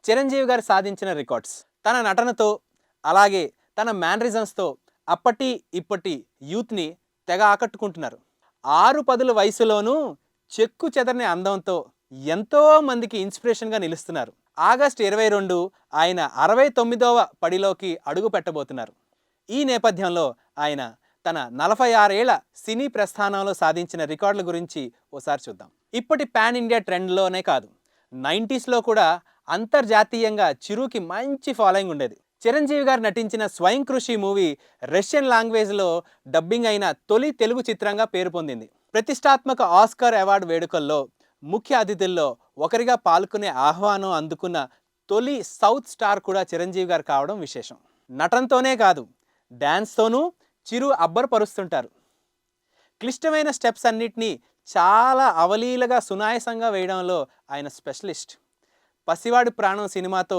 చిరంజీవి గారు సాధించిన రికార్డ్స్. తన నటనతో, అలాగే తన మేనరిజమ్స్‌తో అప్పటి, ఇప్పటి యూత్‌ని తెగ ఆకట్టుకుంటున్నారు. 6 పదుల వయసులోనూ చెక్కు చెదరని అందంతో ఎంతో మందికి ఇన్స్పిరేషన్‌గా నిలుస్తున్నారు. ఆగస్టు 22 ఆయన 69వ పడిలోకి అడుగు పెట్టబోతున్నారు. ఈ నేపథ్యంలో ఆయన తన 46 ఏళ్ల సినీ ప్రస్థానంలో సాధించిన రికార్డుల గురించి ఓసారి చూద్దాం. ఇప్పటి పాన్ ఇండియా ట్రెండ్‌లోనే కాదు, 90స్‌లో కూడా అంతర్జాతీయంగా చిరుకి మంచి ఫాలోయింగ్ ఉండేది. చిరంజీవి గారు నటించిన స్వయం కృషి మూవీ రష్యన్ లాంగ్వేజ్లో డబ్బింగ్ అయిన తొలి తెలుగు చిత్రంగా పేరు పొందింది. ప్రతిష్టాత్మక ఆస్కార్ అవార్డు వేడుకల్లో ముఖ్య అతిథుల్లో ఒకరిగా పాల్గొనే ఆహ్వానం అందుకున్న తొలి సౌత్ స్టార్ కూడా చిరంజీవి గారు కావడం విశేషం. నటనతోనే కాదు, డ్యాన్స్తోనూ చిరు అబ్బరపరుస్తుంటారు. క్లిష్టమైన స్టెప్స్ అన్నిటినీ చాలా అవలీలగా సునాయాసంగా వేయడంలో ఆయన స్పెషలిస్ట్. పసివాడి ప్రాణం సినిమాతో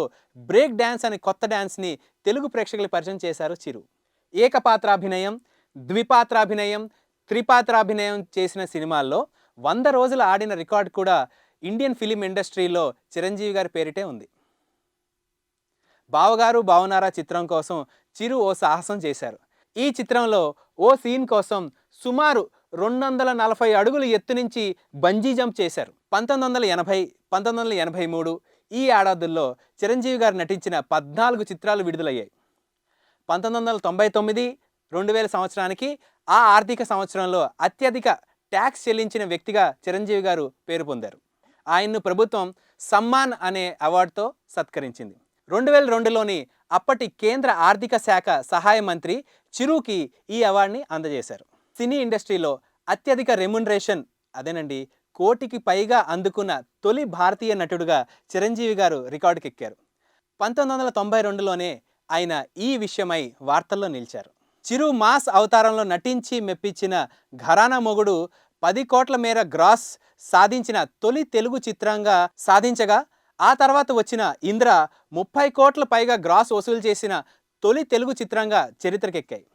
బ్రేక్ డ్యాన్స్ అనే కొత్త డ్యాన్స్ని తెలుగు ప్రేక్షకులు పరిచయం చేశారు చిరు. ఏకపాత్రాభినయం, ద్విపాత్రాభినయం, త్రిపాత్రాభినయం చేసిన సినిమాల్లో 100 రోజులు ఆడిన రికార్డు కూడా ఇండియన్ ఫిలిం ఇండస్ట్రీలో చిరంజీవి గారి పేరిటే ఉంది. బావగారు బావనారా చిత్రం కోసం చిరు ఓ సాహసం చేశారు. ఈ చిత్రంలో ఓ సీన్ కోసం సుమారు 240 అడుగుల ఎత్తు నుంచి బంజీ జంప్ చేశారు. 1980, 1983 ఈ ఏడాదుల్లో చిరంజీవి గారు నటించిన 14 చిత్రాలు విడుదలయ్యాయి. 1999, 2000 సంవత్సరానికి ఆ ఆర్థిక సంవత్సరంలో అత్యధిక ట్యాక్స్ చెల్లించిన వ్యక్తిగా చిరంజీవి గారు పేరు పొందారు. ఆయన్ను ప్రభుత్వం సమ్మాన్ అనే అవార్డుతో సత్కరించింది. 2002లోని అప్పటి కేంద్ర ఆర్థిక శాఖ సహాయ మంత్రి చిరుకి ఈ అవార్డుని అందజేశారు. సినీ ఇండస్ట్రీలో అత్యధిక రెమ్యునరేషన్, అదేనండి, కోటికి పైగా అందుకున్న తొలి భారతీయ నటుడుగా చిరంజీవి గారు రికార్డుకెక్కారు. 1992లోనే ఆయన ఈ విషయమై వార్తల్లో నిలిచారు. చిరు మాస్ అవతారంలో నటించి మెప్పించిన ఘరానా మొగుడు 10 కోట్ల మేర గ్రాస్ సాధించిన తొలి తెలుగు చిత్రంగా సాధించగా, ఆ తర్వాత వచ్చిన ఇంద్ర 30 కోట్ల పైగా గ్రాస్ వసూలు చేసిన తొలి తెలుగు చిత్రంగా చరిత్రకెక్కాయి.